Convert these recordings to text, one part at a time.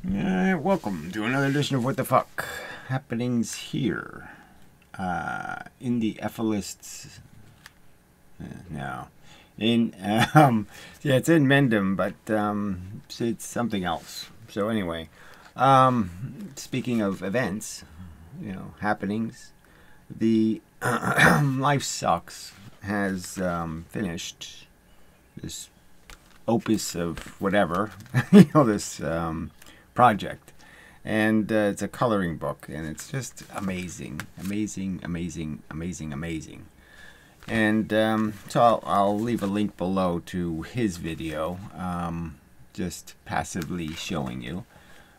Welcome to another edition of What the Fuck Happenings here. In the Ephealists. No. It's in Mendham, but it's something else. So anyway, speaking of events, happenings, the Life Sucks has finished this opus of whatever, this project, and it's a coloring book, and it's just amazing. And so I'll leave a link below to his video, just passively showing you,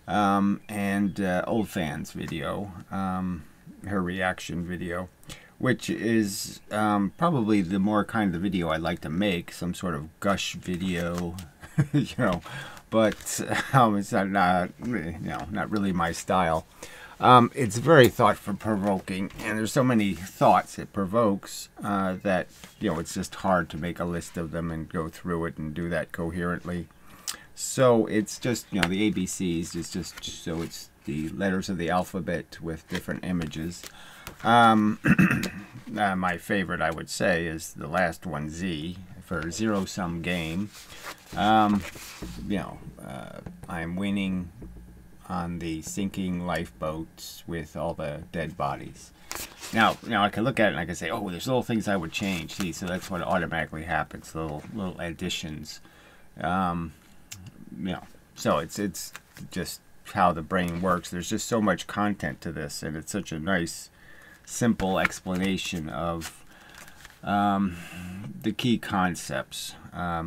and Old Fan's video, her reaction video, which is probably the more kind of the video I like to make, some sort of gush video, but it's not really my style. It's very thought-provoking, and there's so many thoughts it provokes that it's just hard to make a list of them and go through it and do that coherently. So it's just the ABCs. It's just so it's the letters of the alphabet with different images. My favorite, I would say, is the last one, Z, for zero-sum game. I'm winning on the sinking lifeboats with all the dead bodies. Now I can look at it and I can say, oh, there's little things I would change. See, so that's what automatically happens, little additions. So it's just how the brain works. There's just so much content to this, and it's such a nice, simple explanation of the key concepts. A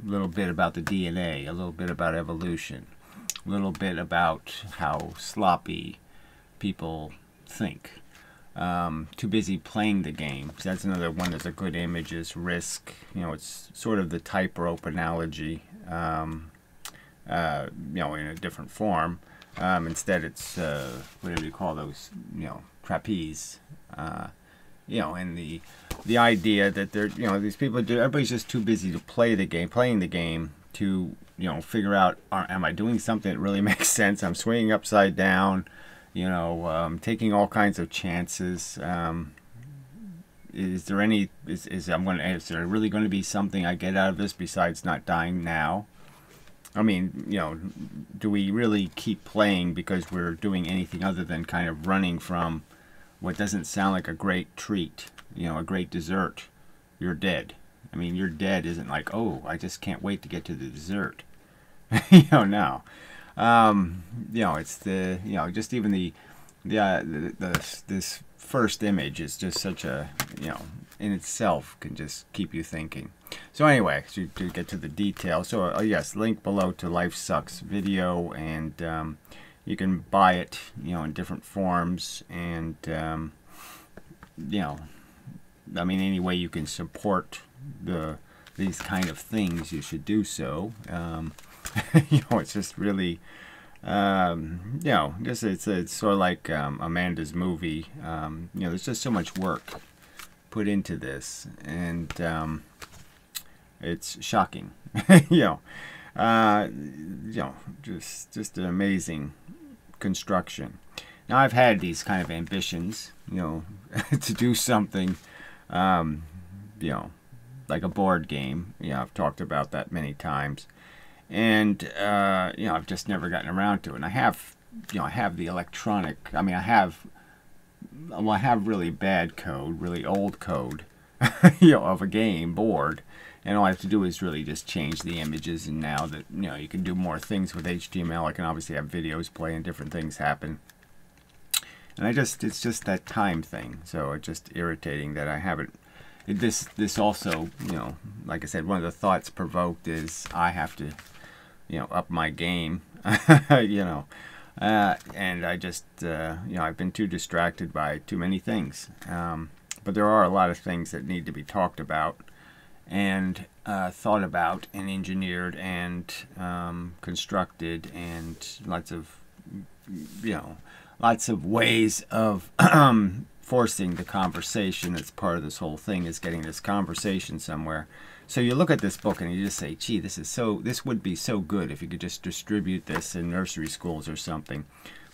little bit about the DNA, a little bit about evolution, a little bit about how sloppy people think. Too busy playing the game. So that's another one that's a good image, is Risk. It's sort of the tightrope analogy, in a different form. Instead it's, what do you call those, trapeze. And the idea that these people everybody's just too busy to playing the game to figure out, am I doing something that really makes sense? I'm swinging upside down, taking all kinds of chances. Is there really going to be something I get out of this besides not dying now? I mean, do we really keep playing because we're doing anything other than kind of running from what doesn't sound like a great treat, a great dessert? You're dead. I mean, you're dead isn't like, oh, I just can't wait to get to the dessert. No. It's the, just even this first image is just such a, in itself can just keep you thinking. So anyway, to get to the details, so yes, link below to Life Sucks video, and you can buy it, in different forms, and I mean, any way you can support these kind of things, you should do so. It's just really, it's sort of like Amanda's movie. There's just so much work put into this, and it's shocking. Just an amazing construction. Now, I've had these kind of ambitions, to do something, like a board game. I've talked about that many times, and I've just never gotten around to it. And I have the electronic. I mean, I have really bad code, really old code, of a game board. And all I have to do is really just change the images, and now that you can do more things with HTML, I can obviously have videos play and different things happen. And it's just that time thing. So it's just irritating that I haven't. This also, like I said, one of the thoughts provoked is I have to, up my game, and I just, I've been too distracted by too many things. But there are a lot of things that need to be talked about, and thought about, and engineered, and constructed, and lots of ways of forcing the conversation. That's part of this whole thing, is getting this conversation somewhere. So you look at this book and you just say, gee, this would be so good if you could just distribute this in nursery schools or something.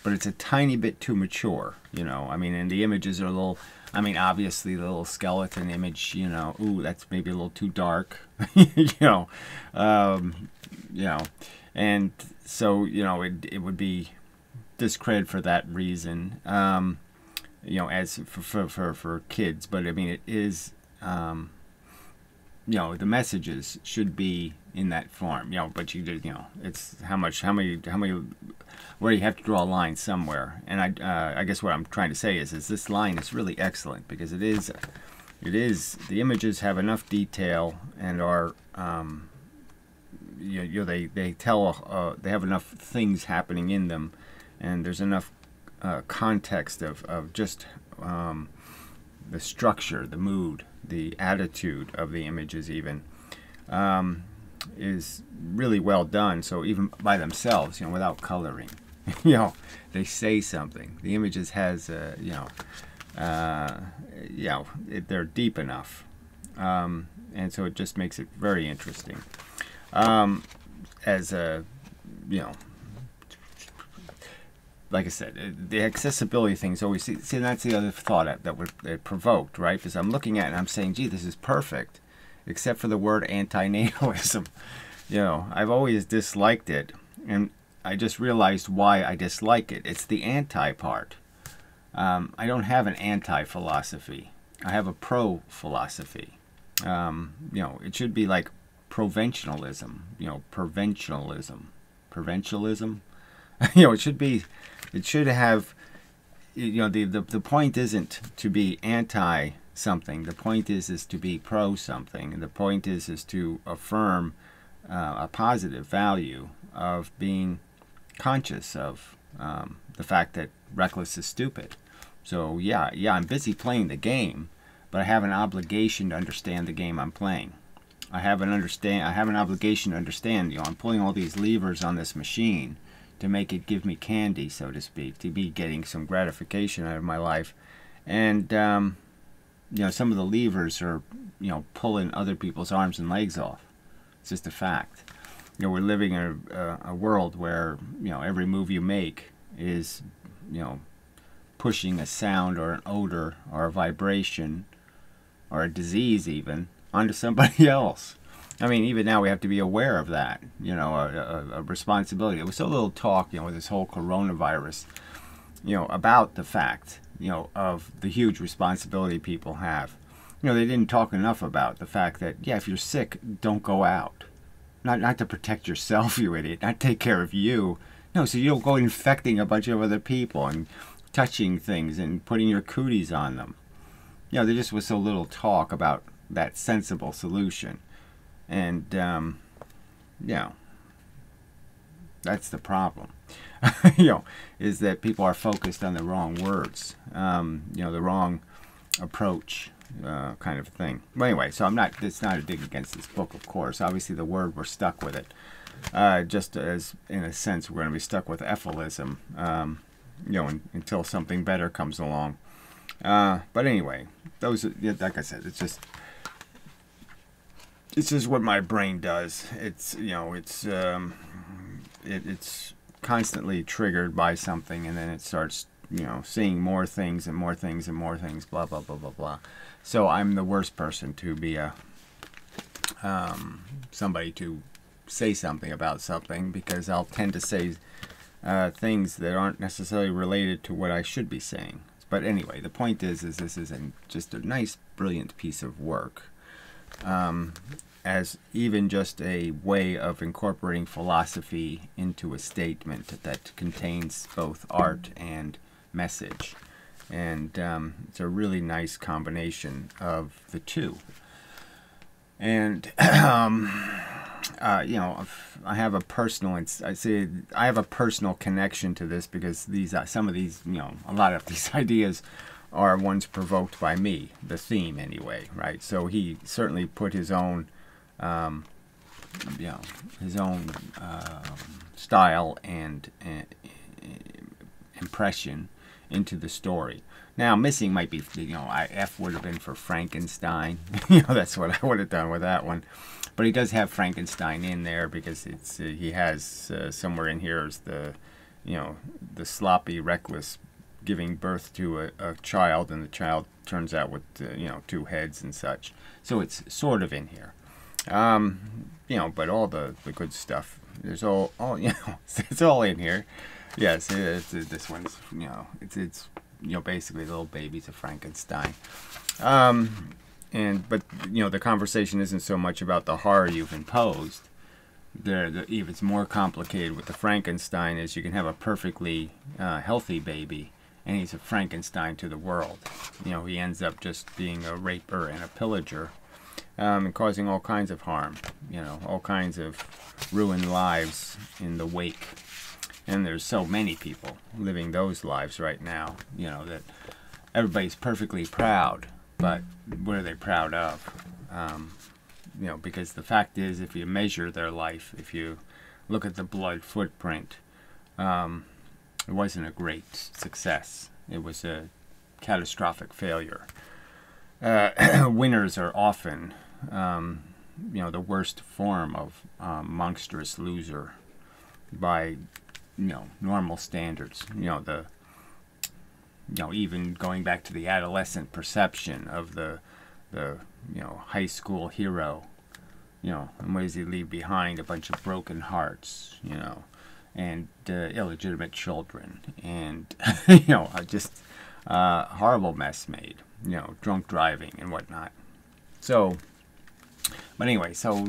But it's a tiny bit too mature, you know. I mean, and the images are a little, I mean, obviously the little skeleton image, you know, ooh, that's maybe a little too dark, you know. You know, and so, you know, it would be discredit for that reason, you know, as for kids. But I mean, it is, you know, the messages should be in that form, you know, but you know, it's how many, where you have to draw a line somewhere. And I guess what I'm trying to say is this line is really excellent, because it is, the images have enough detail and are, you know, they tell, they have enough things happening in them, and there's enough context of just the structure, the mood, the attitude of the images even, is really well done. So even by themselves, you know, without coloring, you know, they say something. The images has, you know, they're deep enough, and so it just makes it very interesting. As a, you know, like I said, the accessibility things always see that's the other thought that it provoked, right? Because I'm looking at it and I'm saying, gee, this is perfect, except for the word antinatalism. You know, I've always disliked it, and I just realized why I dislike it. It's the anti part. I don't have an anti-philosophy. I have a pro-philosophy. You know, it should be like proventionalism. You know, provincialism. You know, it should have, you know, the point isn't to be anti something. The point is to be pro something. And the point is to affirm a positive value of being conscious of the fact that reckless is stupid. So yeah, I'm busy playing the game, but I have an obligation to understand the game I'm playing. I have an obligation to understand, you know, I'm pulling all these levers on this machine to make it give me candy, so to speak, to be getting some gratification out of my life. And, you know, some of the levers are, you know, pulling other people's arms and legs off. It's just a fact. You know, we're living in a world where, you know, every move you make is, you know, pushing a sound or an odor or a vibration or a disease even onto somebody else. I mean, even now we have to be aware of that, you know, a responsibility. There was so little talk, you know, with this whole coronavirus, you know, about the fact, you know, of the huge responsibility people have. You know, they didn't talk enough about the fact that, yeah, if you're sick, don't go out. Not to protect yourself, you idiot, not take care of you. No, so you don't go infecting a bunch of other people and touching things and putting your cooties on them. You know, there just was so little talk about that sensible solution. And, you know, that's the problem, you know, is that people are focused on the wrong words, you know, the wrong approach, kind of thing. Well, anyway, so it's not a dig against this book, of course. Obviously, the word, we're stuck with it. Just as, in a sense, we're going to be stuck with ephilism, you know, until something better comes along. But anyway, those, like I said, it's just what my brain does. It's, you know, it's constantly triggered by something, and then it starts, you know, seeing more things and more things and more things, blah, blah, blah, blah, blah. So I'm the worst person to be somebody to say something about something, because I'll tend to say things that aren't necessarily related to what I should be saying. But anyway, the point is this is just a nice, brilliant piece of work. As even just a way of incorporating philosophy into a statement that contains both art and message. And it's a really nice combination of the two. And, you know, I have a personal, I have a personal connection to this, because some of these, you know, a lot of these ideas are ones provoked by me, the theme anyway, right? So he certainly put his own, you know, his own style and impression into the story. Now, missing might be, F would have been for Frankenstein. That's what I would have done with that one. But he does have Frankenstein in there because it's he has somewhere in here is the sloppy, reckless giving birth to a child, and the child turns out with 2 heads and such. So it's sort of in here. But all the good stuff, there's all it's all in here. Yes, this one's it's basically little babies of Frankenstein. But the conversation isn't so much about the horror you've imposed. Even it's more complicated with the Frankenstein. Is you can have a perfectly healthy baby, and he's a Frankenstein to the world. He ends up just being a raper and a pillager, and causing all kinds of harm. All kinds of ruined lives in the wake. And there's so many people living those lives right now. That everybody's perfectly proud, but what are they proud of? Because the fact is, if you measure their life, if you look at the blood footprint, it wasn't a great success. It was a catastrophic failure. Winners are often, the worst form of monstrous loser by, normal standards. Even going back to the adolescent perception of the high school hero, and what does he leave behind? A bunch of broken hearts, and illegitimate children, and just horrible mess made, drunk driving and whatnot. So, but anyway, so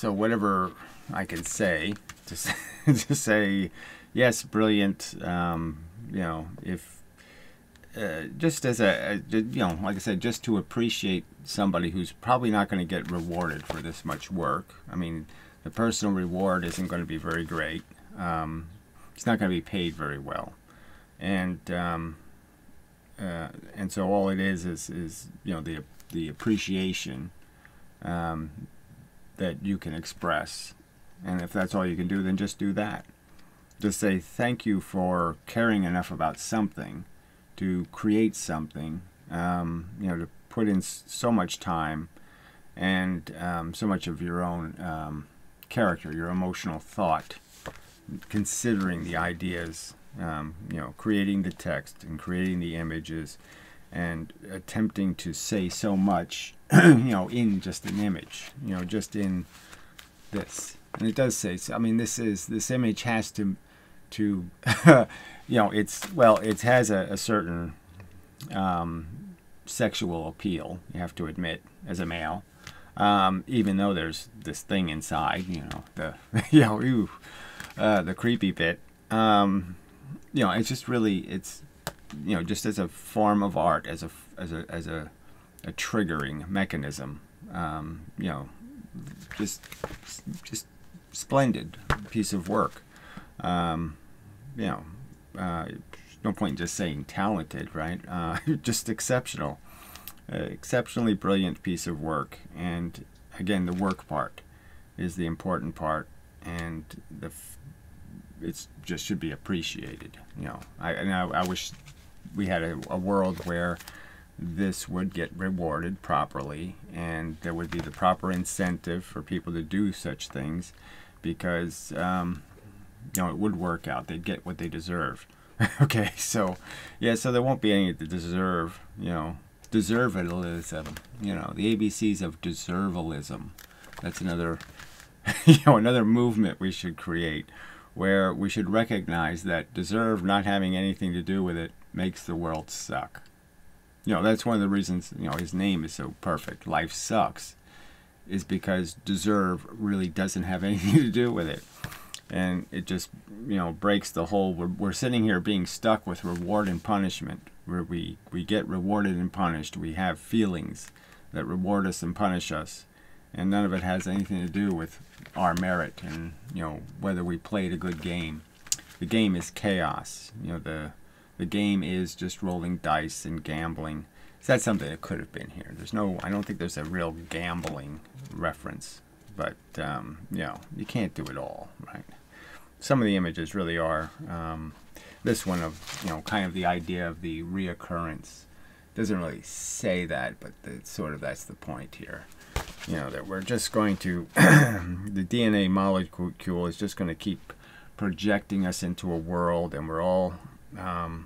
whatever I can say to say, yes, brilliant. If just as like I said, just to appreciate somebody who's probably not going to get rewarded for this much work. I mean, the personal reward isn't going to be very great. It's not going to be paid very well, and so all it is the appreciation that you can express, and if that's all you can do, then just do that. Just say thank you for caring enough about something to create something, to put in so much time and so much of your own character, your emotional thought, considering the ideas, creating the text and creating the images, and attempting to say so much, in just an image, just in this. And it does say, I mean, this image has to it has a certain sexual appeal, you have to admit, as a male, even though there's this thing inside, the the creepy bit. It's just really, it's just as a form of art, as a triggering mechanism, just splendid piece of work. No point in just saying talented, right? Just exceptional, exceptionally brilliant piece of work. And again, the work part is the important part, and it's just should be appreciated. I wish we had a world where this would get rewarded properly, and there would be the proper incentive for people to do such things, because it would work out. They'd get what they deserve. Okay, so so there won't be any to deserve. Deservalism. The ABCs of deservalism. That's another, another movement we should create, where we should recognize that deserve not having anything to do with it makes the world suck. That's one of the reasons, his name is so perfect. Life sucks, is because deserve really doesn't have anything to do with it. And it just, breaks the whole, we're sitting here being stuck with reward and punishment, where we get rewarded and punished. We have feelings that reward us and punish us, and none of it has anything to do with our merit and, whether we played a good game. The game is chaos. The game is just rolling dice and gambling. So that's something that could have been here. I don't think there's a real gambling reference, but you can't do it all, right? Some of the images really are. this one of, kind of the idea of the reoccurrence. Doesn't really say that, but that's the point here. That we're just going to, the DNA molecule is just going to keep projecting us into a world, and we're all, the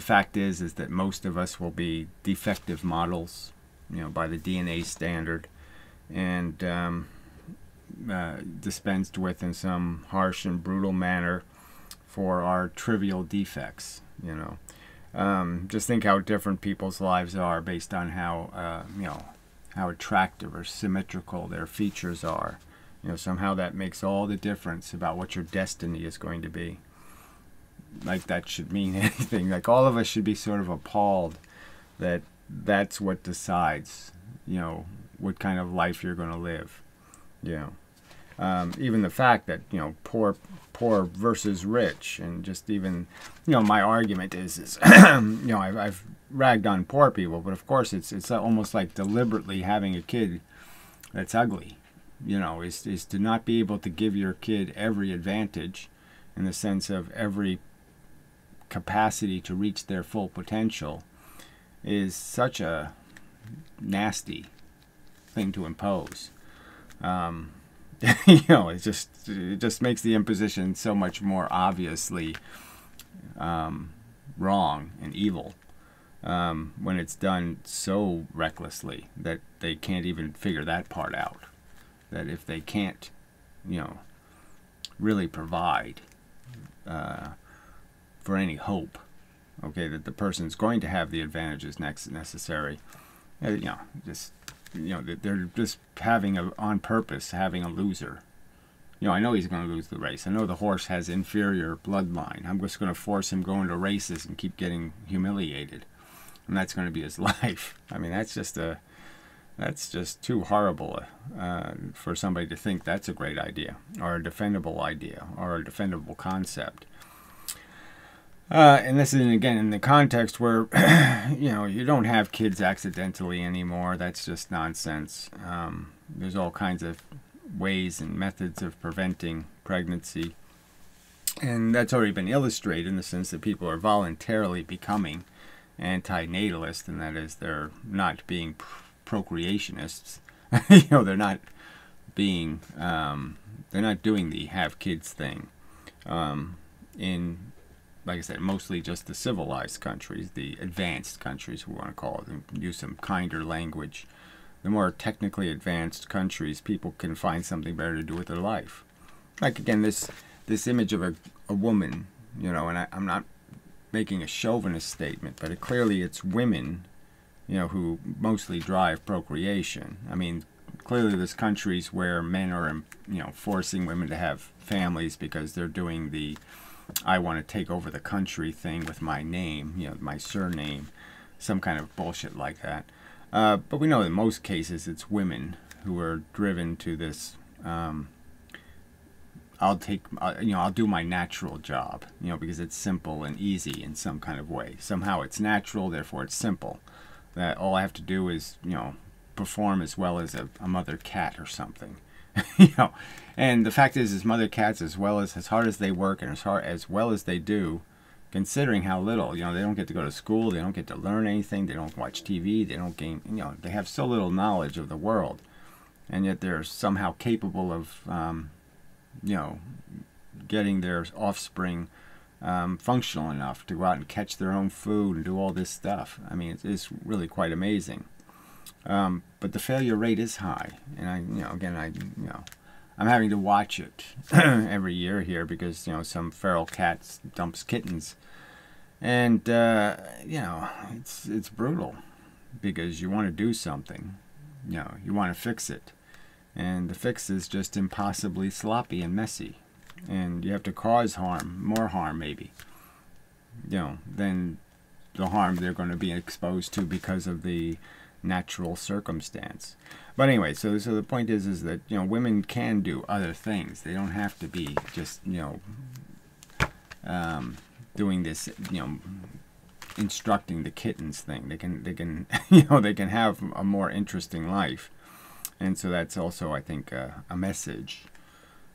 fact is that most of us will be defective models, by the DNA standard, and dispensed with in some harsh and brutal manner for our trivial defects. Just think how different people's lives are based on how how attractive or symmetrical their features are. Somehow that makes all the difference about what your destiny is going to be. Like that should mean anything. Like all of us should be sort of appalled that that's what decides, what kind of life you're going to live. Even the fact that, poor versus rich, and just even, my argument is I've ragged on poor people, but of course it's almost like deliberately having a kid that's ugly, is to not be able to give your kid every advantage in the sense of every capacity to reach their full potential is such a nasty thing to impose. It just makes the imposition so much more obviously wrong and evil when it's done so recklessly that they can't even figure that part out. That if they can't, really provide for any hope, that the person's going to have the advantages necessary, they're just having on purpose having a loser. I know he's going to lose the race. I know the horse has inferior bloodline. I'm just going to force him going to races and keep getting humiliated, and that's going to be his life. I mean, that's just too horrible for somebody to think that's a great idea or a defendable idea or a defendable concept. And this is, again, in the context where, you don't have kids accidentally anymore. That's just nonsense. There's all kinds of ways and methods of preventing pregnancy. And that's already been illustrated in the sense that people are voluntarily becoming anti-natalist, and that is they're not being procreationists. They're not being, they're not doing the have kids thing in, like I said, mostly just the civilized countries, the advanced countries, we want to call it, and use some kinder language. The more technically advanced countries, people can find something better to do with their life. Like, again, this image of a woman, and I'm not making a chauvinist statement, but clearly it's women, who mostly drive procreation. I mean, clearly there's countries where men are, forcing women to have families because they're doing the I want to take over the country thing with my name, my surname, some kind of bullshit like that. But we know in most cases it's women who are driven to this, I'll do my natural job, because it's simple and easy in some kind of way. Somehow it's natural, therefore it's simple. That all I have to do is, perform as well as a mother cat or something. And the fact is mother cats, as hard as they work and as well as they do, considering how little, they don't get to go to school, they don't get to learn anything, they don't watch TV, they don't gain, they have so little knowledge of the world, and yet they're somehow capable of, getting their offspring functional enough to go out and catch their own food and do all this stuff. I mean, it's really quite amazing. But the failure rate is high, and I'm having to watch it every year here because some feral cat dumps kittens, and it's brutal because you want to do something, you want to fix it, and the fix is just impossibly sloppy and messy, and you have to cause more harm maybe, than the harm they're going to be exposed to because of the natural circumstance. But anyway, so the point is that women can do other things. They don't have to be just doing this instructing the kittens thing. They can they can have a more interesting life, and so that's also, I think, a message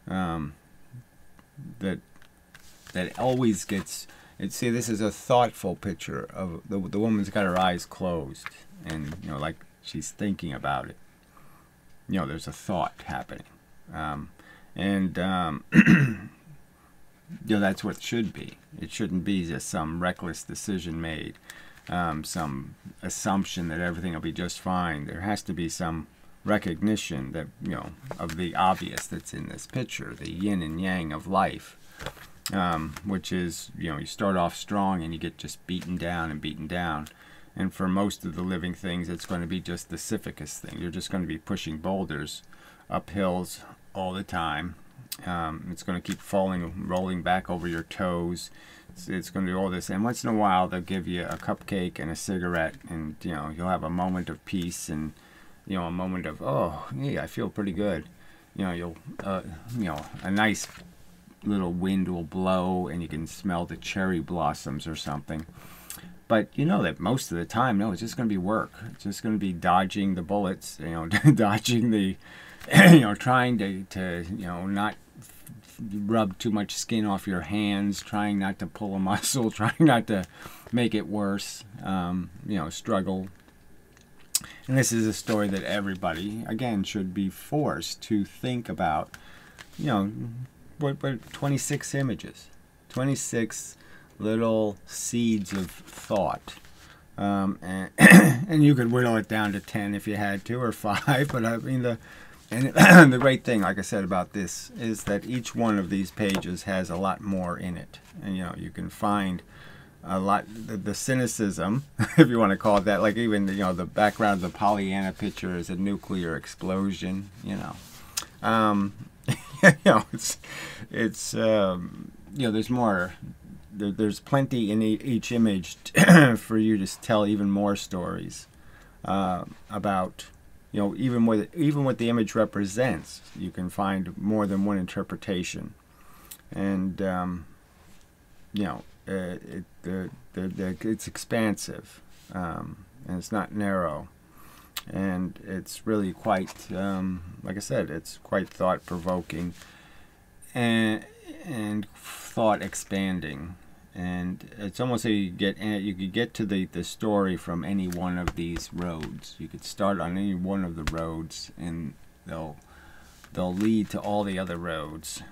that that always gets. See, this is a thoughtful picture of the woman's got her eyes closed, and like she's thinking about it. There's a thought happening, and that's what it should be. It shouldn't be just some reckless decision made, some assumption that everything will be just fine. There has to be some recognition that of the obvious that's in this picture, the yin and yang of life, which is you start off strong and you get just beaten down and beaten down. And for most of the living things, it's going to be just the Sisyphus thing. You're just going to be pushing boulders up hills all the time. It's going to keep rolling back over your toes. It's going to do all this. And once in a while, they'll give you a cupcake and a cigarette, and you'll have a moment of peace and a moment of, oh, yeah, I feel pretty good. You'll a nice little wind will blow, and you can smell the cherry blossoms or something. But that most of the time, no, it's just going to be work. It's just going to be dodging the bullets, dodging the, trying to not rub too much skin off your hands, trying not to pull a muscle, trying not to make it worse, struggle. And this is a story that everybody, again, should be forced to think about, what 26 images, 26 little seeds of thought, and you could whittle it down to 10 if you had to, or 5. But I mean, the great thing, like I said, about this is that each one of these pages has a lot more in it, and you can find a lot. The cynicism, if you want to call it that, like even the background of the Pollyanna picture is a nuclear explosion. It's there's more. There's plenty in each image for you to tell even more stories about, even what the image represents. You can find more than one interpretation, and it's expansive, and it's not narrow, and it's really quite, like I said, it's quite thought-provoking and thought expanding. And it's almost like you could get to the story from any one of these roads. You could start on any one of the roads, and they'll lead to all the other roads,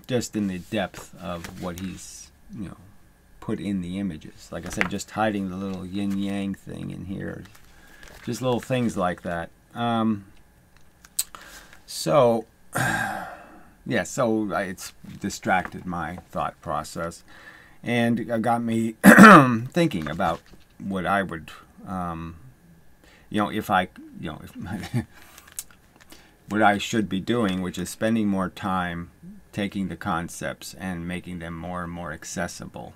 just in the depth of what he's put in the images. Like I said, just hiding the little yin yang thing in here, just little things like that. So it's distracted my thought process, and got me thinking about what I would, what I should be doing, which is spending more time taking the concepts and making them more and more accessible,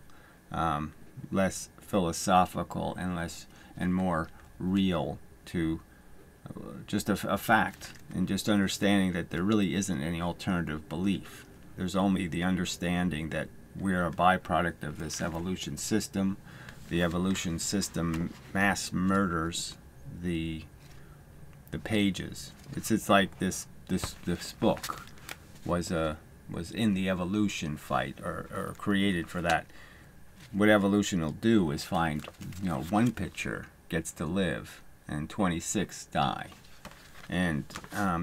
less philosophical and more real to just a fact, and just understanding that there really isn't any alternative belief. There's only the understanding that we're a byproduct of this evolution system. The evolution system mass murders the pages. It's like this book was in the evolution fight, or created for that. What evolution will do is find, one picture gets to live, and 26 die, and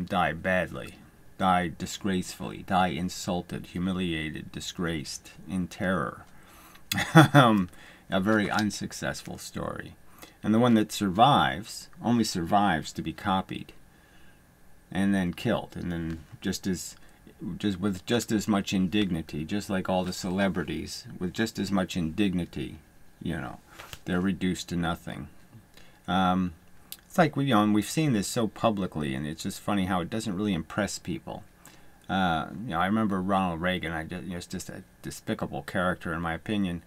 die badly, die disgracefully, die insulted, humiliated, disgraced, in terror. A very unsuccessful story. And the one that survives only survives to be copied and then killed, and then with just as much indignity, just like all the celebrities, with just as much indignity, they're reduced to nothing. It's like, and we've seen this so publicly, and it's just funny how it doesn't really impress people. I remember Ronald Reagan. Just a despicable character, in my opinion.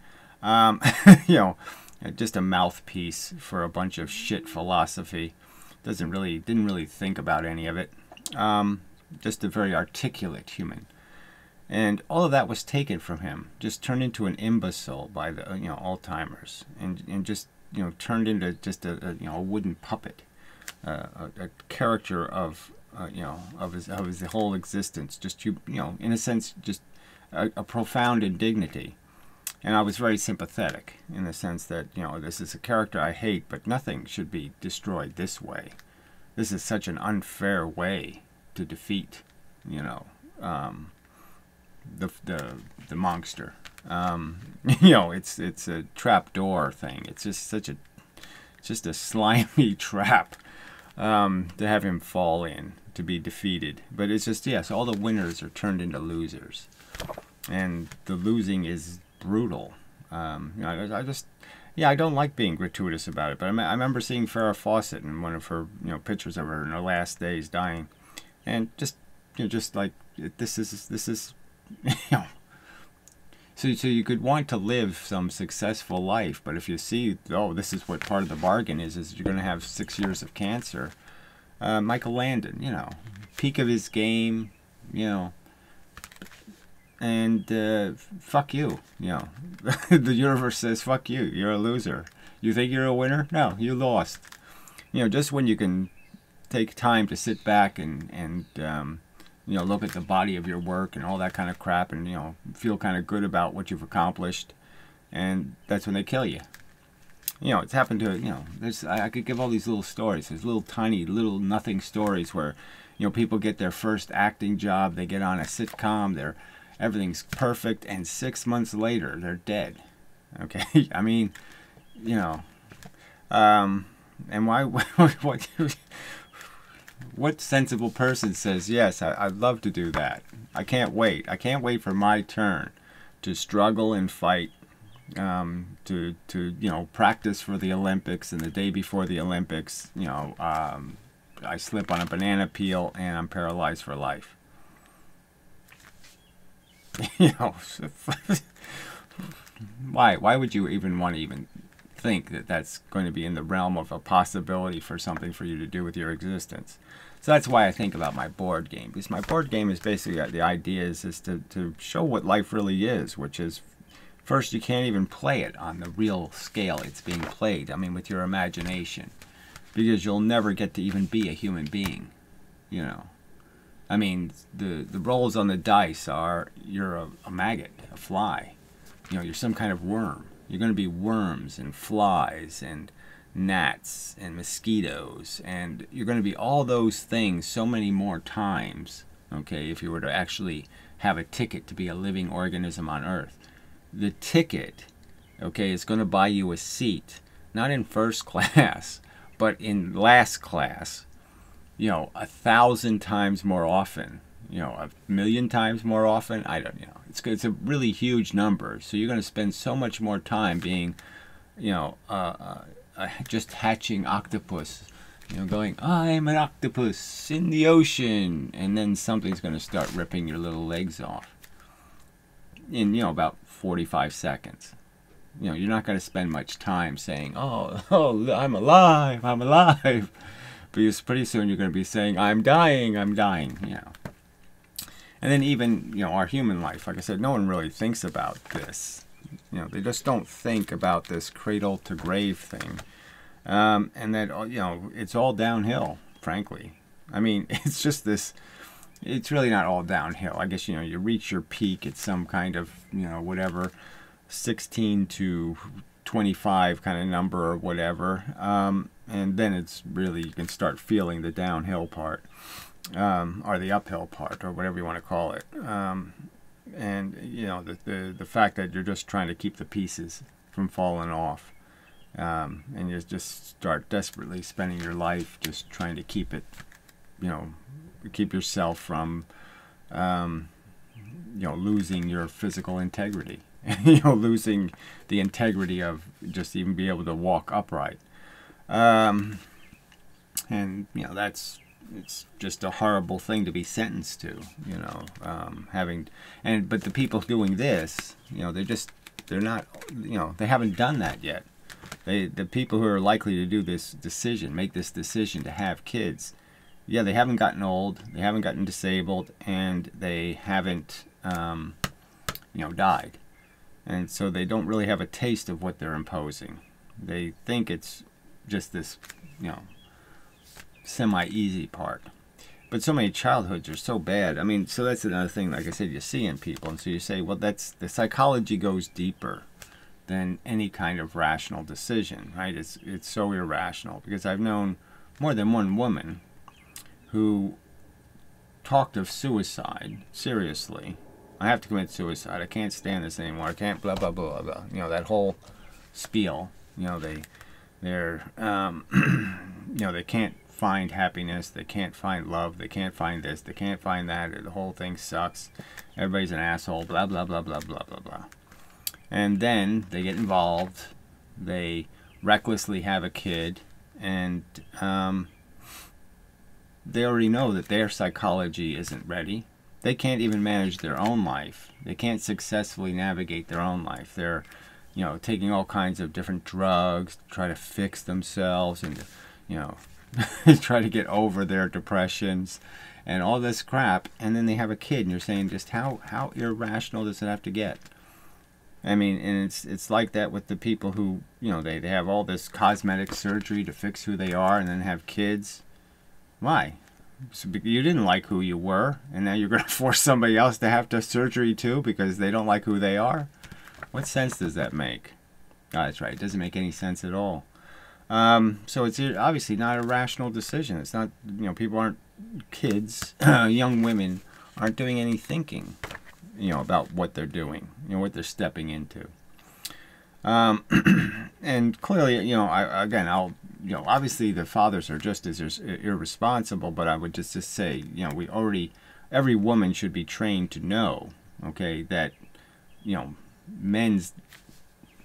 Just a mouthpiece for a bunch of shit philosophy. Didn't really think about any of it. Just a very articulate human, and all of that was taken from him. Just turned into an imbecile by the Alzheimer's, and just turned into just a wooden puppet, a character of his whole existence. Just in a sense, just a profound indignity. And I was very sympathetic in the sense that, you know, this is a character I hate, but nothing should be destroyed this way. This is such an unfair way to defeat, you know, the monster. You know, it's a trapdoor thing. It's just a slimy trap to have him fall in, to be defeated. But it's just, yes, all the winners are turned into losers, and the losing is brutal. You know, I don't like being gratuitous about it, but I remember seeing Farrah Fawcett in one of her, you know, pictures of her in her last days dying, and just, you know, just like this is you know, so you could want to live some successful life, but if you see, oh, this is what part of the bargain is you're going to have 6 years of cancer. Michael Landon, you know, peak of his game, you know, and fuck you, you know. The universe says, fuck you, you're a loser. You think you're a winner? No, you lost. You know, just when you can take time to sit back and you know, look at the body of your work and all that kind of crap, and, you know, feel kind of good about what you've accomplished, and that's when they kill you. You know, it's happened to, you know, I could give all these little stories. There's little tiny, little nothing stories where, you know, people get their first acting job, they get on a sitcom, everything's perfect, and 6 months later, they're dead. Okay? I mean, you know, and why, what sensible person says, yes, I'd love to do that. I can't wait. I can't wait for my turn to struggle and fight, to you know, practice for the Olympics, and the day before the Olympics, you know, I slip on a banana peel and I'm paralyzed for life. You know, why would you even want to even think that that's going to be in the realm of a possibility for something for you to do with your existence? So that's why I think about my board game, because my board game is basically, the idea is to show what life really is, which is, first, you can't even play it on the real scale it's being played, I mean, with your imagination, because you'll never get to even be a human being, you know. I mean, the rolls on the dice are, you're a maggot, a fly. You know, you're some kind of worm. You're going to be worms and flies and gnats and mosquitoes, and you're going to be all those things so many more times, okay, if you were to actually have a ticket to be a living organism on Earth. The ticket, okay, is going to buy you a seat, not in first class, but in last class, you know, 1,000 times more often, you know, 1,000,000 times more often. I don't, you know, it's a really huge number. So you're going to spend so much more time being, you know, just hatching octopus, you know, going, I'm an octopus in the ocean, and then something's going to start ripping your little legs off in, you know, about 45 seconds. You know, you're not going to spend much time saying, oh, I'm alive, I'm alive. Because pretty soon you're going to be saying, I'm dying, you know. And then even, you know, our human life, like I said, no one really thinks about this. You know, they just don't think about this cradle to grave thing. And that, you know, it's all downhill, frankly. I mean, it's just this, it's really not all downhill. I guess, you know, you reach your peak at some kind of, you know, whatever, 16 to 25 kind of number or whatever. And then it's really, you can start feeling the downhill part, or the uphill part, or whatever you want to call it. And, you know, the fact that you're just trying to keep the pieces from falling off. And you just start desperately spending your life just trying to keep it, you know, keep yourself from, you know, losing your physical integrity. You know, losing the integrity of just even be able to walk upright. And, you know, it's just a horrible thing to be sentenced to, you know, but the people doing this, you know, they're not, you know, they haven't done that yet. The people who are likely to do this decision, make this decision to have kids, yeah, they haven't gotten old, they haven't gotten disabled, and they haven't, you know, died. And so they don't really have a taste of what they're imposing. They think it's just this, you know, semi-easy part. But so many childhoods are so bad. I mean, so that's another thing, like I said, you see in people. And so you say, well, that's the psychology goes deeper than any kind of rational decision, right? It's so irrational, because I've known more than one woman who talked of suicide seriously. I have to commit suicide. I can't stand this anymore. I can't blah, blah, blah, blah. You know, that whole spiel. You know, they're you know, they can't find happiness, they can't find love, they can't find this, they can't find that, the whole thing sucks, everybody's an asshole, blah, blah, blah, blah, blah, blah, blah. And then they get involved, they recklessly have a kid, and they already know that their psychology isn't ready. They can't even manage their own life. They can't successfully navigate their own life. They're, you know, taking all kinds of different drugs to try to fix themselves and, you know, try to get over their depressions and all this crap, and then they have a kid, and you're saying, just how irrational does it have to get? I mean, and it's like that with the people who, you know, they have all this cosmetic surgery to fix who they are and then have kids. Why? So you didn't like who you were, and now you're going to force somebody else to have to surgery too because they don't like who they are? What sense does that make? Oh, that's right. It doesn't make any sense at all. So it's obviously not a rational decision. It's not, you know, people aren't, kids, young women aren't doing any thinking, you know, about what they're doing, you know, what they're stepping into. And clearly, you know, you know, obviously the fathers are just as irresponsible, but I would just say, you know, every woman should be trained to know, okay, that, you know, men's,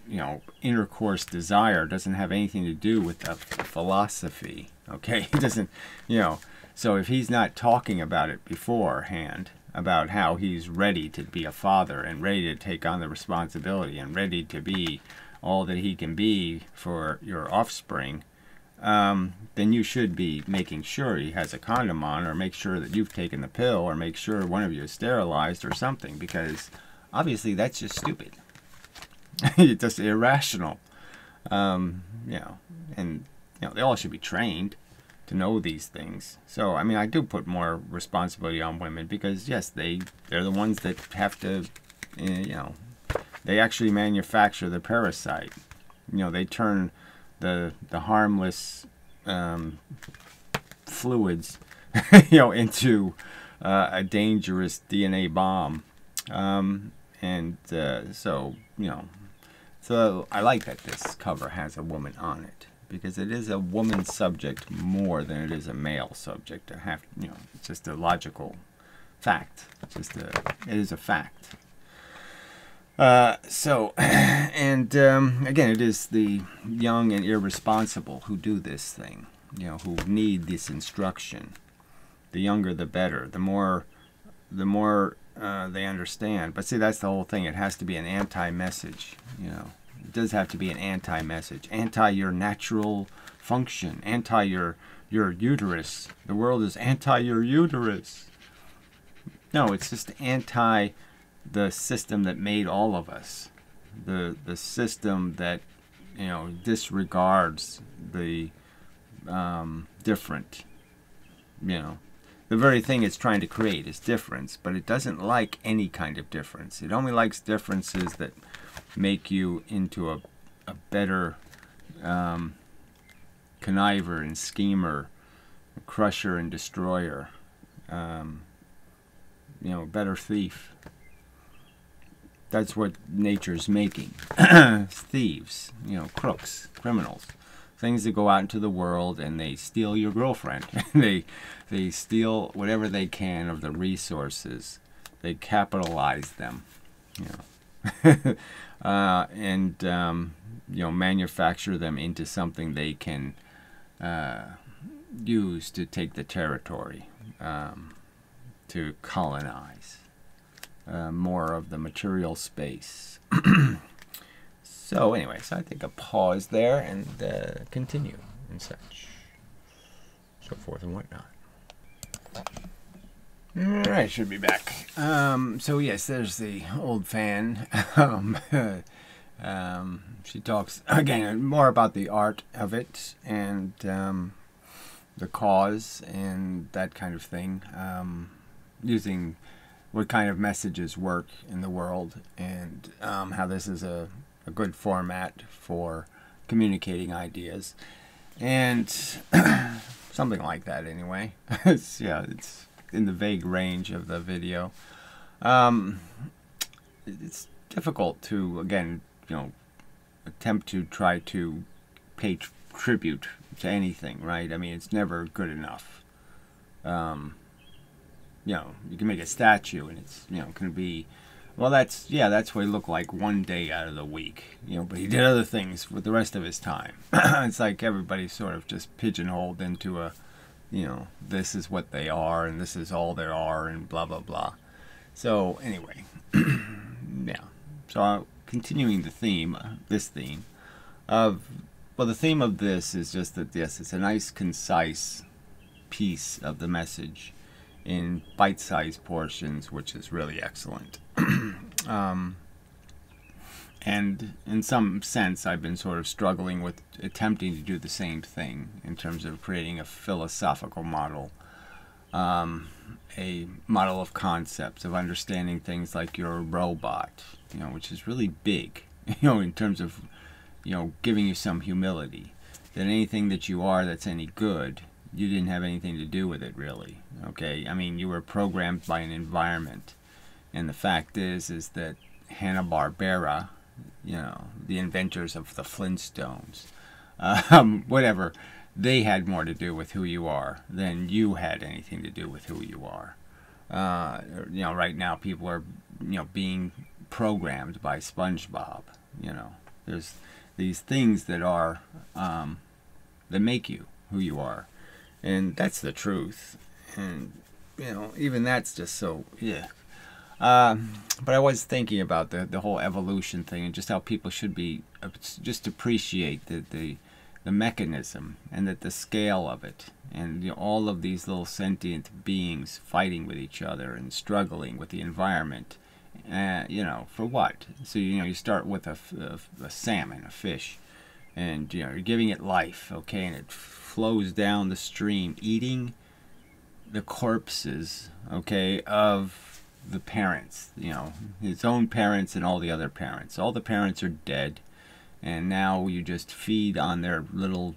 you know, intercourse desire doesn't have anything to do with a philosophy, okay? It doesn't, you know, so if he's not talking about it beforehand, about how he's ready to be a father and ready to take on the responsibility and ready to be all that he can be for your offspring, then you should be making sure he has a condom on, or make sure that you've taken the pill, or make sure one of you is sterilized or something, because obviously that's just stupid. It's just irrational. You know, and, you know, they all should be trained to know these things. So, I mean, I do put more responsibility on women because, yes, they're the ones that have to, you know, they actually manufacture the parasite. You know, they turn the harmless fluids, you know, into a dangerous DNA bomb. So, you know, so I like that this cover has a woman on it, because it is a woman's subject more than it is a male subject. You know, it's just a logical fact. It is a fact. And again, it is the young and irresponsible who do this thing, you know, who need this instruction. The younger, the better. The more they understand. But see, that's the whole thing. It has to be an anti-message, you know. It does have to be an anti-message. Anti your natural function. Anti your uterus. The world is anti your uterus. No, it's just anti the system that made all of us. The system that, you know, disregards the different, you know. The very thing it's trying to create is difference, but it doesn't like any kind of difference. It only likes differences that make you into a better conniver and schemer, crusher and destroyer, you know, better thief. That's what nature's making. Thieves, you know, crooks, criminals. Things that go out into the world and they steal your girlfriend. They steal whatever they can of the resources. They capitalize them, you know, and you know, manufacture them into something they can use to take the territory, to colonize more of the material space. So anyway, so I think a pause there and continue and such, so forth and whatnot. All right, should be back. So yes, there's the old fan. She talks again more about the art of it, and the cause and that kind of thing, using what kind of messages work in the world, and how this is a good format for communicating ideas, and something like that anyway. Yeah, it's in the vague range of the video. It's difficult to, again, attempt to try to pay tribute to anything, right? I mean, it's never good enough. You can make a statue, and it's, can be, well, that's what he looked like one day out of the week, but he did other things with the rest of his time. It's like everybody's sort of just pigeonholed into a, this is what they are, and this is all there are, and blah, blah, blah. So, anyway, yeah. So, continuing the theme, this theme, the theme of this is just that, yes, it's a nice, concise piece of the message in bite-sized portions, which is really excellent. And in some sense, I've been sort of struggling with attempting to do the same thing in terms of creating a philosophical model, a model of concepts, of understanding things like you're a robot, which is really big, in terms of, giving you some humility, that anything that you are that's any good, you didn't have anything to do with it, really. Okay, I mean, you were programmed by an environment, and the fact is that Hanna-Barbera, the inventors of the Flintstones, whatever, they had more to do with who you are than you had anything to do with who you are. Right now people are, being programmed by SpongeBob. There's these things that are, that make you who you are. And that's the truth. And, even that's just so, yeah. But I was thinking about the whole evolution thing, and just how people should be, just appreciate the mechanism, and that the scale of it, and all of these little sentient beings fighting with each other and struggling with the environment. For what? So, you start with a salmon, a fish, and, you're giving it life, okay, and it flows down the stream, eating the corpses, okay, of the parents, its own parents and all the other parents. All the parents are dead, and now you just feed on their little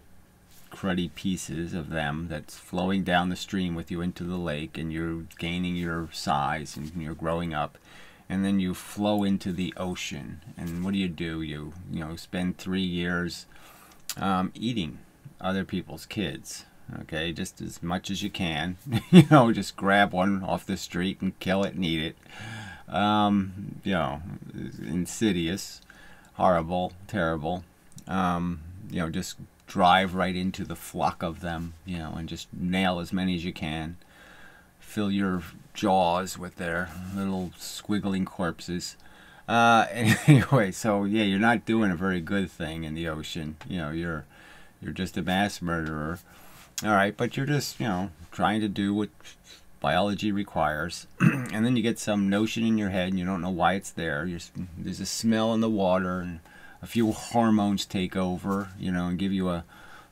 cruddy pieces of them that's flowing down the stream with you into the lake, and you're gaining your size, and you're growing up. And then you flow into the ocean, and what do? You spend 3 years eating other people's kids, okay, just as much as you can. Just grab one off the street and kill it and eat it. Insidious, horrible, terrible. Just drive right into the flock of them, and just nail as many as you can. Fill your jaws with their little squiggling corpses. Anyway, so yeah, you're not doing a very good thing in the ocean. You're just a mass murderer. All right, but you're just, trying to do what biology requires. And then you get some notion in your head, and you don't know why it's there. There's a smell in the water, and a few hormones take over, and give you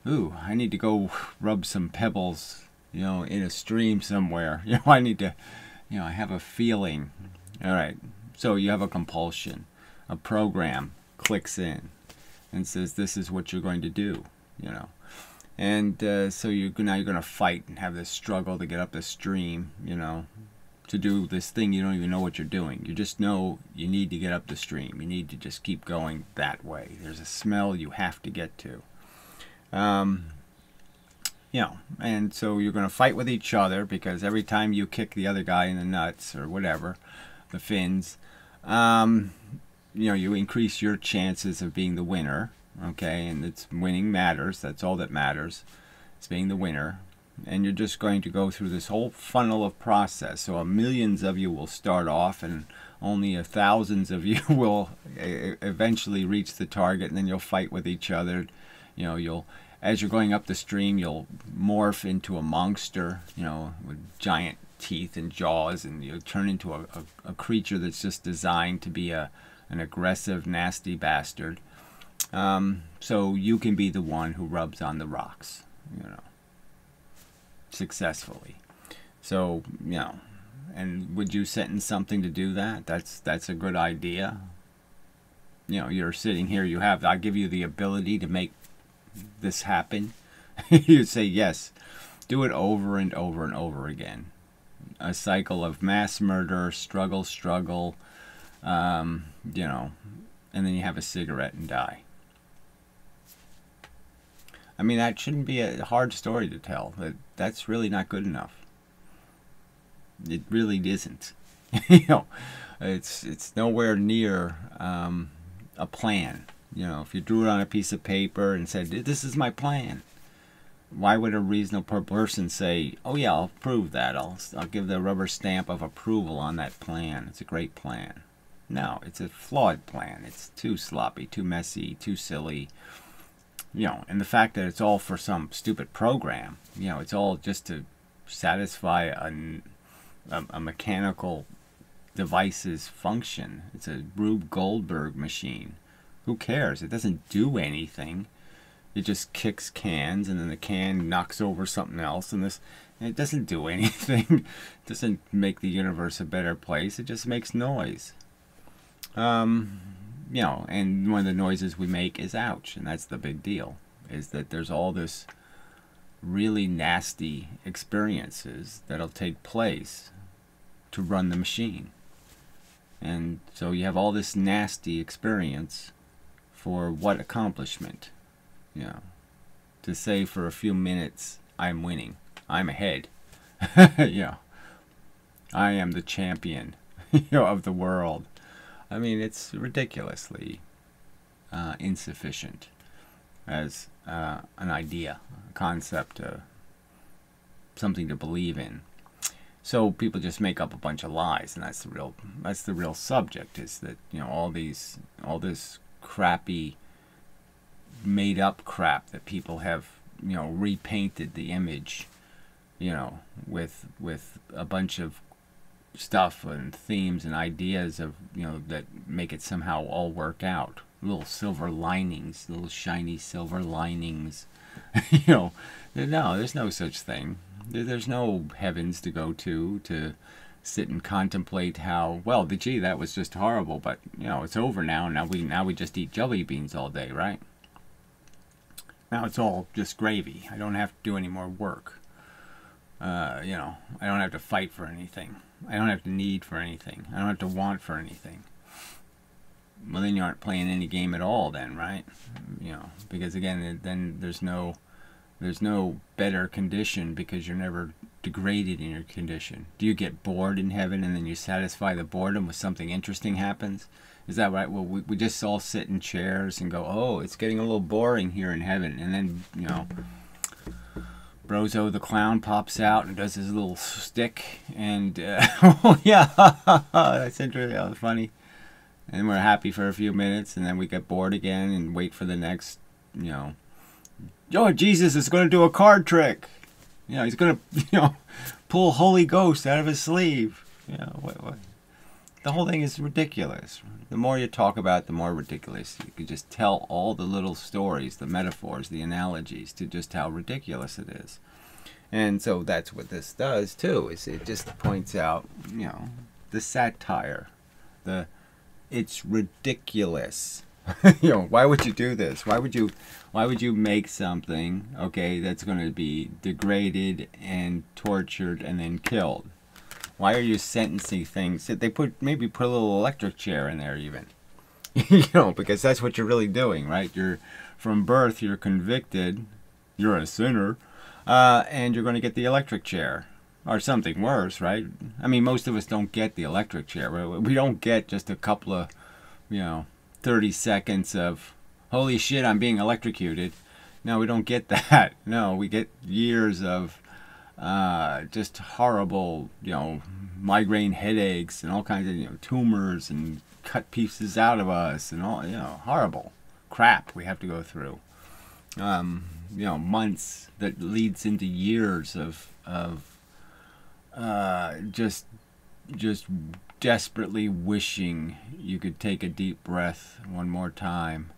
ooh, I need to go rub some pebbles, in a stream somewhere. I need to, I have a feeling. All right, so you have a compulsion. A program clicks in and says, this is what you're going to do, And so now you're going to fight and have this struggle to get up the stream, to do this thing. You don't even know what you're doing. You just know you need to get up the stream. You need to just keep going that way. There's a smell you have to get to. And so you're going to fight with each other, because every time you kick the other guy in the nuts or whatever, the fins, you increase your chances of being the winner. Okay, and it's winning matters. That's all that matters. It's being the winner. And you're just going to go through this whole funnel of process. So millions of you will start off, and only thousands of you will eventually reach the target, and then you'll fight with each other. As you're going up the stream, you'll morph into a monster, with giant teeth and jaws, and you'll turn into a creature that's just designed to be an aggressive, nasty bastard. So you can be the one who rubs on the rocks, successfully. So, you know, and would you sentence something to do that? That's a good idea. You know, you're sitting here, I give you the ability to make this happen. You'd say yes. Do it over and over and over again. A cycle of mass murder, struggle, you know, and then you have a cigarette and die. I mean, that shouldn't be a hard story to tell. That's really not good enough. It really isn't. You know, it's nowhere near a plan. You know, if you drew it on a piece of paper and said, "This is my plan," why would a reasonable person say, "Oh yeah, I'll approve that. I'll give the rubber stamp of approval on that plan. It's a great plan." No, it's a flawed plan. It's too sloppy, too messy, too silly. You know, and the fact that it's all for some stupid program. You know, it's all just to satisfy a mechanical device's function. It's a Rube Goldberg machine. Who cares? It doesn't do anything. It just kicks cans, and then the can knocks over something else, and it doesn't do anything. It doesn't make the universe a better place. It just makes noise. You know, and one of the noises we make is ouch, and that's the big deal, is that there's all this really nasty experiences that'll take place to run the machine. And so you have all this nasty experience for what accomplishment? You know, to say for a few minutes, I'm winning, I'm ahead. You know, I am the champion, you know, of the world. I mean, it's ridiculously insufficient as an idea, a concept, something to believe in. So people just make up a bunch of lies, and that's the real subject. Is that, you know, all this crappy, made up crap that people have, you know, repainted the image, you know, with a bunch of stuff and themes and ideas of, you know, that make it somehow all work out. Little silver linings, little shiny silver linings. You know, no, there's no such thing. There's no heavens to go to sit and contemplate how, well, gee, that was just horrible, but, you know, it's over now. Now we just eat jelly beans all day, right? Now it's all just gravy. I don't have to do any more work. You know, I don't have to fight for anything. I don't have to need for anything. I don't have to want for anything. Well, then you aren't playing any game at all then, right? You know, because again, then there's no better condition, because you're never degraded in your condition. Do you get bored in heaven and then you satisfy the boredom with something interesting happens? Is that right? Well, we just all sit in chairs and go, oh, it's getting a little boring here in heaven. And then, you know, Brozo the clown pops out and does his little stick, and oh yeah, that's interesting, that was funny. And we're happy for a few minutes, and then we get bored again and wait for the next, you know, oh, Jesus is going to do a card trick. You know, he's going to, you know, pull Holy Ghost out of his sleeve. You know, what? The whole thing is ridiculous. The more you talk about it, the more ridiculous. You could just tell all the little stories, the metaphors, the analogies to just how ridiculous it is. And so that's what this does too, is it just points out, you know, the satire, it's ridiculous. You know, why would you do this? Why would you make something, okay, that's going to be degraded and tortured and then killed? Why are you sentencing things? They maybe put a little electric chair in there even. You know, because that's what you're really doing, right? From birth, you're convicted, you're a sinner, and you're going to get the electric chair. Or something worse, right? I mean, most of us don't get the electric chair. We don't get just a couple of, you know, 30 seconds of, holy shit, I'm being electrocuted. No, we don't get that. No, we get years of just horrible, you know, migraine headaches and all kinds of, you know, tumors and cut pieces out of us and all, you know, horrible crap we have to go through. You know, months that leads into years of just desperately wishing you could take a deep breath one more time.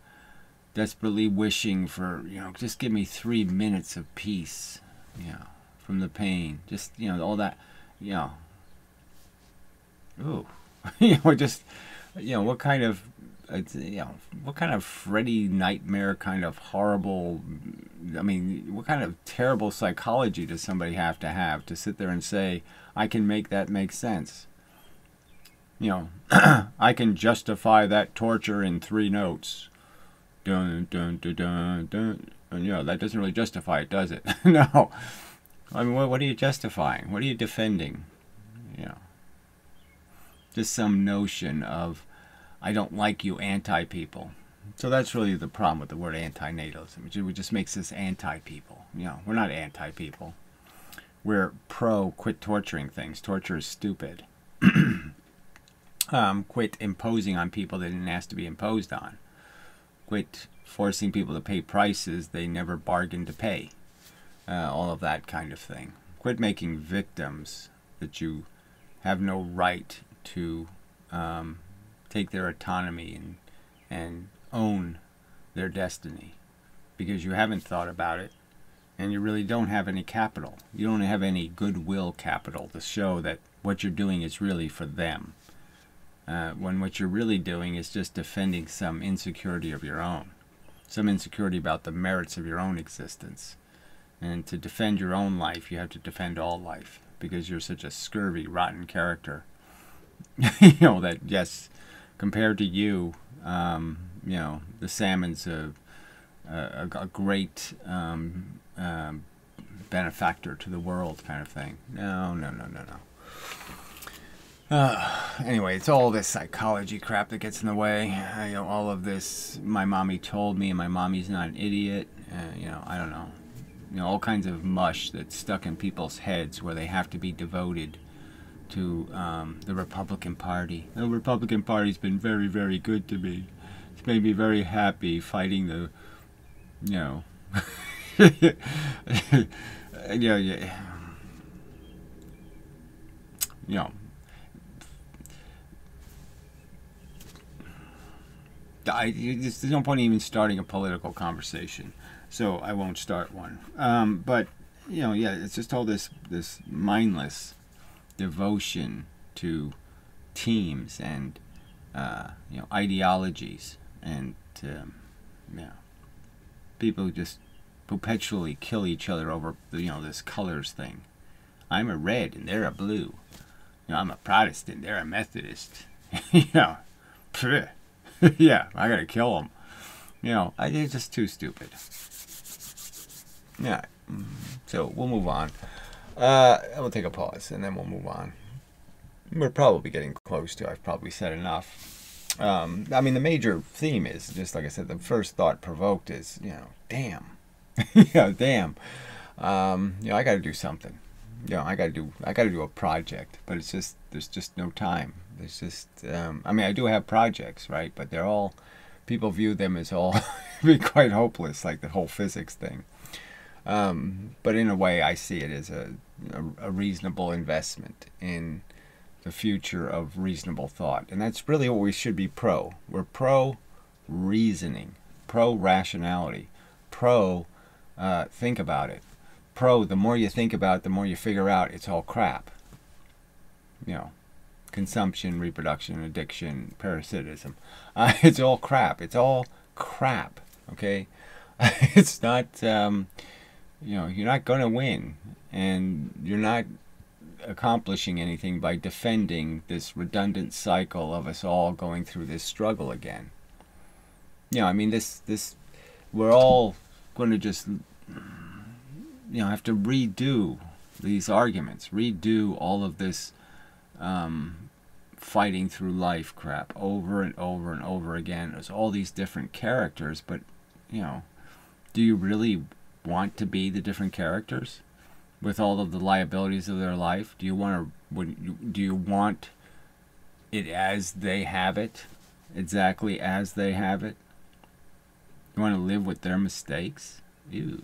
Desperately wishing for, you know, just give me 3 minutes of peace, you know, from the pain. Just, all that, you know, ooh, just, what kind of, what kind of Freddy nightmare kind of horrible, I mean, what kind of terrible psychology does somebody have to sit there and say, I can make that make sense? I can justify that torture in 3 notes. Dun, dun, dun, dun, dun. And, that doesn't really justify it, does it? No. I mean, what are you justifying? What are you defending? Just some notion of, I don't like you anti-people. So that's really the problem with the word anti-natalism. It just makes us anti-people. We're not anti-people. We're pro quit torturing things. Torture is stupid. Quit imposing on people they didn't ask to be imposed on. Quit forcing people to pay prices they never bargained to pay. All of that kind of thing. Quit making victims that you have no right to take their autonomy and own their destiny, because you haven't thought about it, and you really don't have any capital. You don't have any goodwill capital to show that what you're doing is really for them, when what you're really doing is just defending some insecurity of your own, some insecurity about the merits of your own existence. And to defend your own life, you have to defend all life, because you're such a scurvy, rotten character. That, yes, compared to you, the salmon's a great benefactor to the world, kind of thing. No. Anyway, it's all this psychology crap that gets in the way. All of this, my mommy told me, and my mommy's not an idiot. I don't know. All kinds of mush that's stuck in people's heads where they have to be devoted to the Republican Party. The Republican Party's been very, very good to me. It's made me very happy fighting the, there's no point in even starting a political conversation, so I won't start one. But it's just all this mindless devotion to teams and ideologies, and people who just perpetually kill each other over this colors thing. I'm a red and they're a blue. I'm a Protestant, they're a Methodist. Yeah, I gotta kill them. They're just too stupid. Yeah, so we'll move on. We'll take a pause and then we'll move on. We're probably getting close to, I've probably said enough. I mean, the major theme is, just like I said, the first thought provoked is, damn. Damn. I gotta do something. I gotta do a project, but it's just, there's just no time. There's just, I mean, I do have projects, right? But they're all, people view them as all quite hopeless, like the whole physics thing. But in a way, I see it as a reasonable investment in the future of reasonable thought. And that's really what we should be pro. We're pro-reasoning, pro-rationality, think about it. The more you think about it, the more you figure out it's all crap. Consumption, reproduction, addiction, parasitism. It's all crap. It's all crap, okay? It's not, you're not going to win. And you're not accomplishing anything by defending this redundant cycle of us all going through this struggle again. I mean, we're all going to just, have to redo these arguments, redo all of this fighting through life crap over and over and over again. There's all these different characters, but, do you really want to be the different characters with all of the liabilities of their life? Do you want it as they have it, exactly as they have it? You want to live with their mistakes? Ew.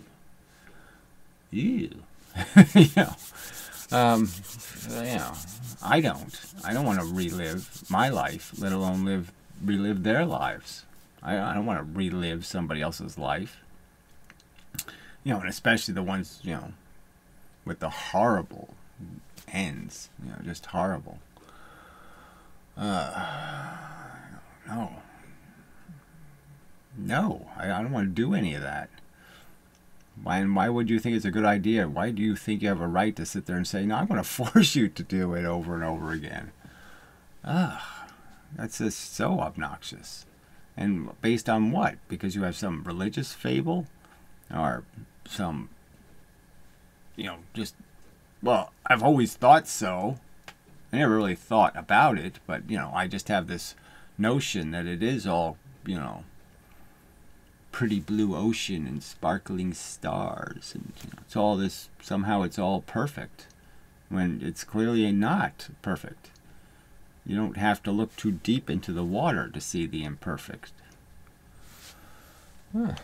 I don't want to relive my life, let alone relive their lives. I don't want to relive somebody else's life. And especially the ones, with the horrible ends, you know, just horrible. No. No, I don't want to do any of that. Why would you think it's a good idea? Why do you think you have a right to sit there and say, no, I'm going to force you to do it over and over again? That's just so obnoxious. And based on what? Because you have some religious fable? Or some, you know, just, well, I've always thought so. I never really thought about it, but, you know, I just have this notion that it is all, you know, pretty blue ocean and sparkling stars, and you know, it's all this, somehow it's all perfect, when it's clearly not perfect. You don't have to look too deep into the water to see the imperfect. Well,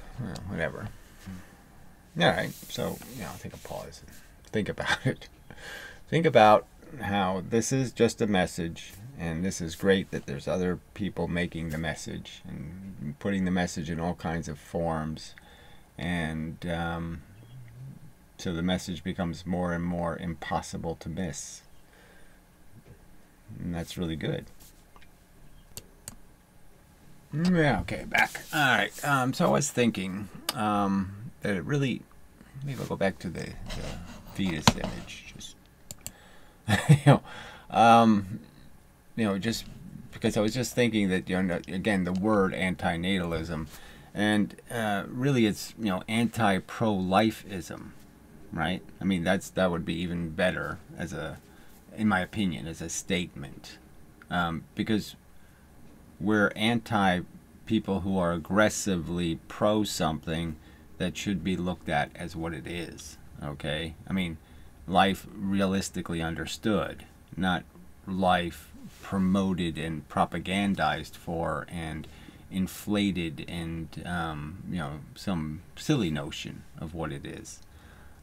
whatever. Alright, so, you know, I'll take a pause and think about it. Think about how this is just a message, and this is great that there's other people making the message and putting the message in all kinds of forms, and so the message becomes more and more impossible to miss, and that's really good. Yeah, okay, back. Alright, so I was thinking that it really, maybe I'll go back to the fetus image, just you know, just because I was just thinking that, you know, again, the word antinatalism, and really it's, you know, anti-pro-lifeism, right? I mean, that would be even better as a, in my opinion, as a statement, because we're anti people who are aggressively pro something that should be looked at as what it is, okay? I mean, life realistically understood, not life promoted and propagandized for and inflated and you know, some silly notion of what it is,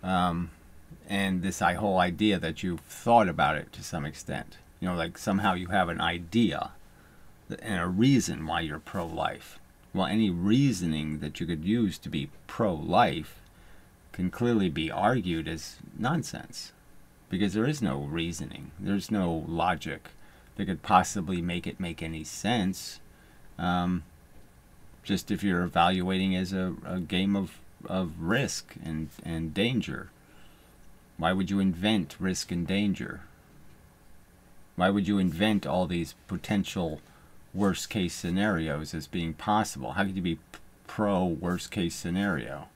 and this whole idea that you've thought about it to some extent, you know, like somehow you have an idea and a reason why you're pro-life. Well, any reasoning that you could use to be pro-life can clearly be argued as nonsense, because there is no reasoning, there's no logic that could possibly make it make any sense. Just if you're evaluating as a game of risk and danger. Why would you invent risk and danger? Why would you invent all these potential worst case scenarios as being possible? How could you be pro worst case scenario?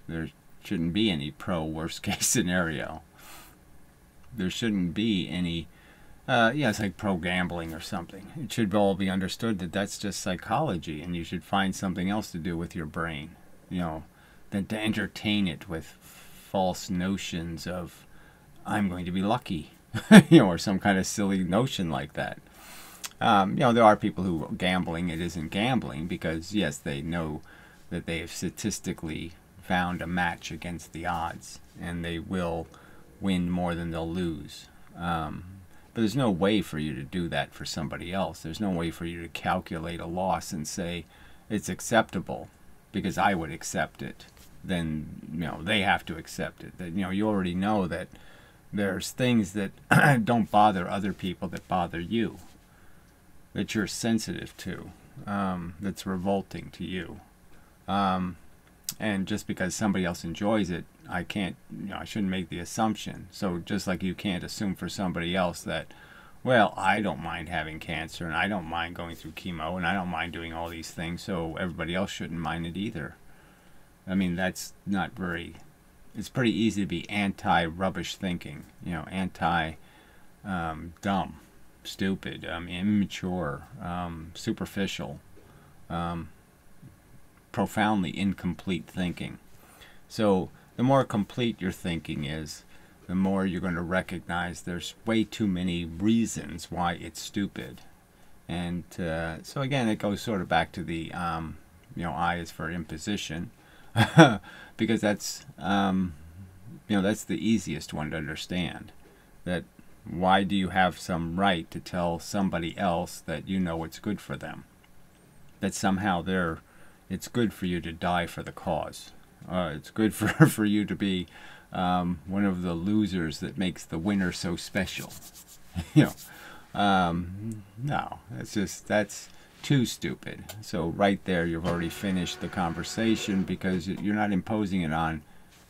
There shouldn't be any pro worst case scenario. There shouldn't be any, yeah, it's like pro gambling or something. It should all be understood that that's just psychology, and you should find something else to do with your brain, you know, than to entertain it with false notions of, I'm going to be lucky, you know, or some kind of silly notion like that. You know, there are people who gambling, it isn't gambling, because yes, they know that they have statistically found a match against the odds, and they will win more than they'll lose. But there's no way for you to do that for somebody else. There's no way for you to calculate a loss and say it's acceptable because I would accept it. Then, you know, they have to accept it. That, you know, you already know that there's things that don't bother other people that bother you, that you're sensitive to, that's revolting to you. And just because somebody else enjoys it, I can't, you know, I shouldn't make the assumption. So just like you can't assume for somebody else that, well, I don't mind having cancer, and I don't mind going through chemo, and I don't mind doing all these things, so everybody else shouldn't mind it either. I mean, that's not very, it's pretty easy to be anti-rubbish thinking, you know, anti-dumb, stupid, immature, superficial, profoundly incomplete thinking. So the more complete your thinking is, the more you're going to recognize there's way too many reasons why it's stupid. And so again, it goes sort of back to the, you know, I is for imposition, because that's, you know, that's the easiest one to understand. That why do you have some right to tell somebody else that you know it's good for them? That somehow it's good for you to die for the cause. It's good for you to be one of the losers that makes the winner so special. You know, no, that's too stupid. So right there, you've already finished the conversation, because you're not imposing it on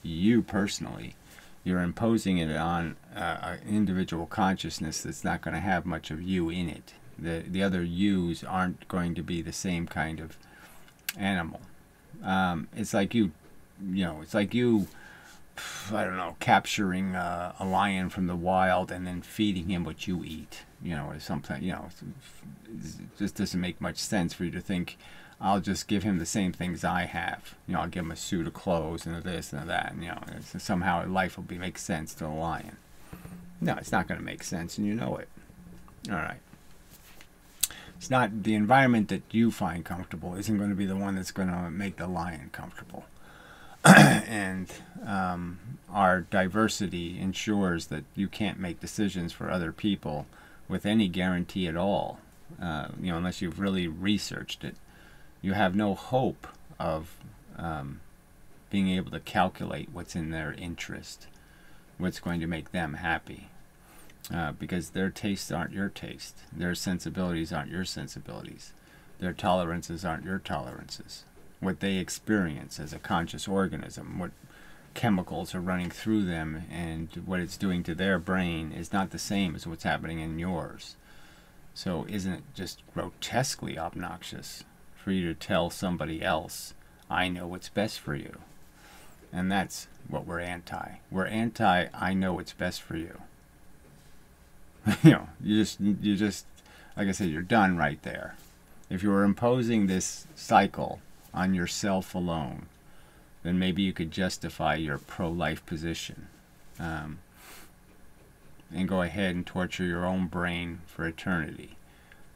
you personally. You're imposing it on an individual consciousness that's not going to have much of you in it. The other yous aren't going to be the same kind of animal. It's like it's like you, I don't know, capturing a lion from the wild and then feeding him what you eat. Or something. It just doesn't make much sense for you to think, I'll just give him the same things I have. I'll give him a suit of clothes and this and that, and somehow life will make sense to a lion. No, it's not going to make sense, and you know it. All right. It's not the environment that you find comfortable isn't going to be the one that's going to make the lion comfortable. And our diversity ensures that you can't make decisions for other people with any guarantee at all, unless you've really researched it. You have no hope of being able to calculate what's in their interest, what's going to make them happy, because their tastes aren't your taste, their sensibilities aren't your sensibilities, their tolerances aren't your tolerances. What they experience as a conscious organism, what chemicals are running through them and what it's doing to their brain is not the same as what's happening in yours. So isn't it just grotesquely obnoxious for you to tell somebody else, I know what's best for you? And that's what we're anti. We're anti, I know what's best for you. You just, like I said, you're done right there. If you were imposing this cycle on yourself alone, then maybe you could justify your pro-life position, and go ahead and torture your own brain for eternity.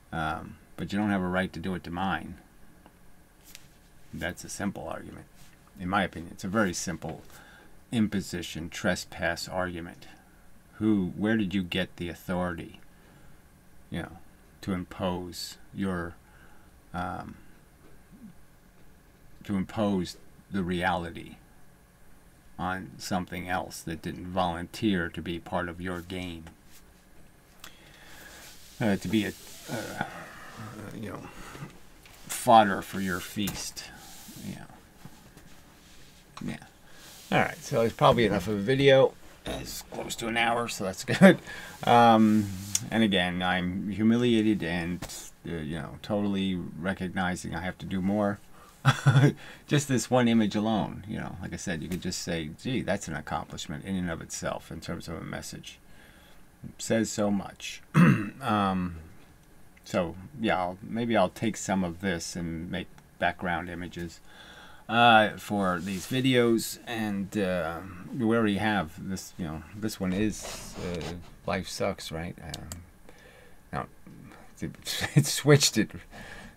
But you don't have a right to do it to mine. That's a simple argument. In my opinion, it's a very simple imposition, trespass argument. Where did you get the authority, to impose your, to impose the reality on something else that didn't volunteer to be part of your game, to be fodder for your feast. Yeah. All right. So it's probably enough of a video. It's close to an hour, so that's good. And again, I'm humiliated and totally recognizing I have to do more. Just this one image alone, like I said, you could just say, gee, that's an accomplishment in and of itself in terms of a message. It says so much. So yeah, maybe I'll take some of this and make background images for these videos, and we already have this. This one is Life Sucks, right? No, it switched it.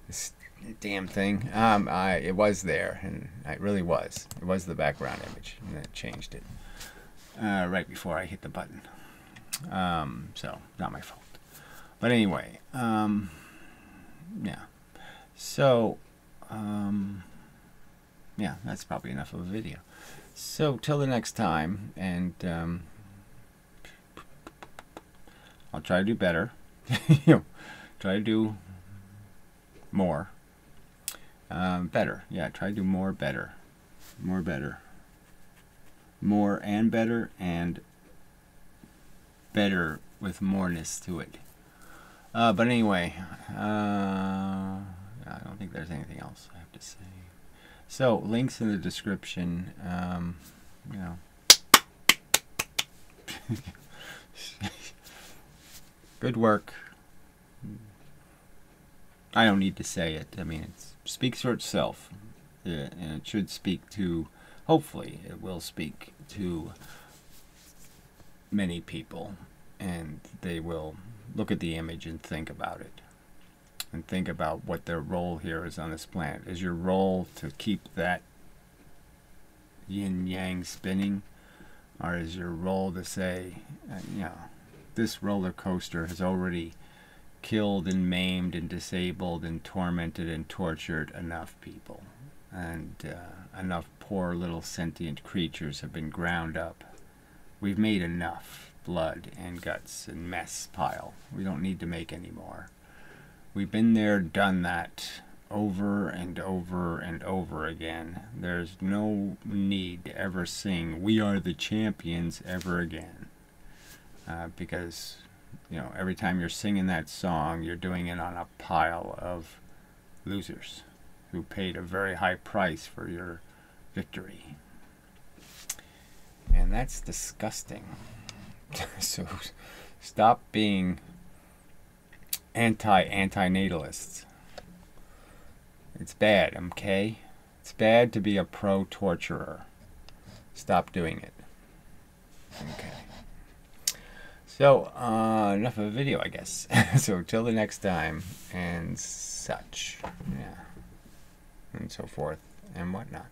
This damn thing. It was there, and it really was. It was the background image, and then it changed it right before I hit the button. So not my fault. But anyway, yeah. So, yeah, that's probably enough of a video. So till the next time, and I'll try to do better. Try to do more. Better. Yeah, try to do more better. More better. More and better, and better with moreness to it. But anyway, I don't think there's anything else I have to say. So, links in the description. Good work. I don't need to say it. I mean, it speaks for itself. And it should speak to, hopefully, it will speak to many people. And they will look at the image and think about it. And think about what their role here is on this planet. Is your role to keep that yin-yang spinning? Or is your role to say, this roller coaster has already killed and maimed and disabled and tormented and tortured enough people. And enough poor little sentient creatures have been ground up we've made enough blood and guts and mess pile. We don't need to make any more. We've been there, done that over and over and over again. There's no need to ever sing "We Are the Champions" ever again. Because, you know, every time you're singing that song, you're doing it on a pile of losers who paid a very high price for your victory. And that's disgusting. So stop being anti-natalists. It's bad, okay? It's bad to be a pro-torturer. Stop doing it. Okay. So, enough of a video, I guess. So, till the next time, and such. Yeah. And so forth, and whatnot.